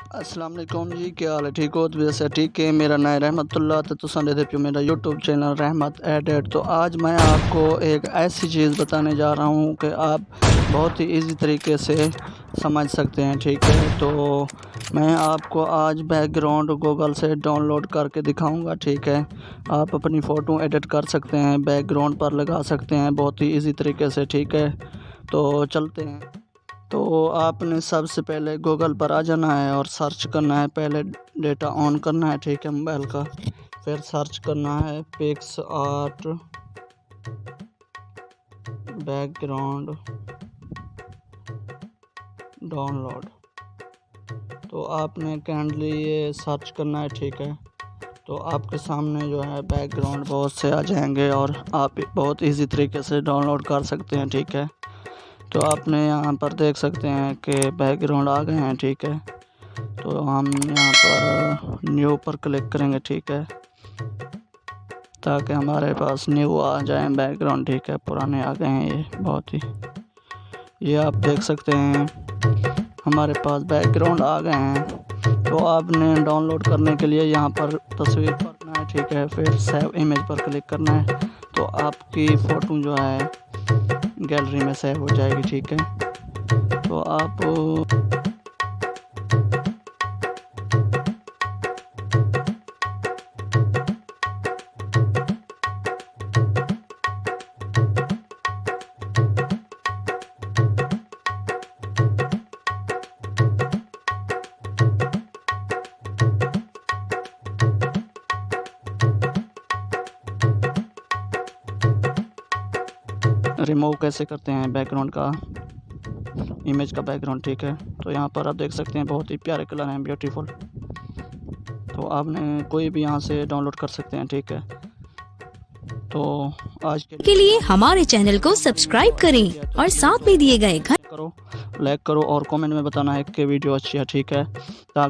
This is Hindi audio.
अस्सलाम वालेकुम जी, क्या हाल है? ठीक हो? तो वैसे ठीक है। मेरा नाम रहमतुल्लाह तो तुम देते हो मेरा यूट्यूब चैनल रहमत एडेड। तो आज मैं आपको एक ऐसी चीज़ बताने जा रहा हूँ कि आप बहुत ही इजी तरीके से समझ सकते हैं। ठीक है, तो मैं आपको आज बैकग्राउंड गूगल से डाउनलोड करके दिखाऊंगा। ठीक है, आप अपनी फ़ोटो एडिट कर सकते हैं, बैकग्राउंड पर लगा सकते हैं बहुत ही इजी तरीके से। ठीक है, तो चलते हैं। तो आपने सबसे पहले गूगल पर आ जाना है और सर्च करना है। पहले डेटा ऑन करना है, ठीक है, मोबाइल का। फिर सर्च करना है पिक्स आर्ट बैकग्राउंड डाउनलोड। तो आपने काइंडली ये सर्च करना है। ठीक है, तो आपके सामने जो है बैकग्राउंड बहुत से आ जाएंगे और आप बहुत इजी तरीके से डाउनलोड कर सकते हैं। ठीक है, तो आपने यहाँ पर देख सकते हैं कि बैकग्राउंड आ गए हैं। ठीक है, तो हम यहाँ पर न्यू पर क्लिक करेंगे। ठीक है, ताकि हमारे पास न्यू आ जाए बैकग्राउंड। ठीक है, पुराने आ गए हैं ये बहुत ही। ये आप देख सकते हैं हमारे पास बैकग्राउंड आ गए हैं। तो आपने डाउनलोड करने के लिए यहाँ पर तस्वीर पर करना है। ठीक है, फिर सेव इमेज पर क्लिक करना है। तो आपकी फ़ोटो जो है गैलरी में सेव हो जाएगी। ठीक है, तो आप रिमूव कैसे करते हैं बैकग्राउंड का, इमेज का बैकग्राउंड। ठीक है, तो यहाँ पर आप देख सकते हैं बहुत ही प्यारे कलर हैं, ब्यूटीफुल। तो आपने कोई भी यहाँ से डाउनलोड कर सकते हैं। ठीक है, तो आज के लिए हमारे चैनल को सब्सक्राइब करें और साथ में दिए गए करो, लाइक करो और कमेंट में बताना है कि वीडियो अच्छी है। ठीक है, ताकि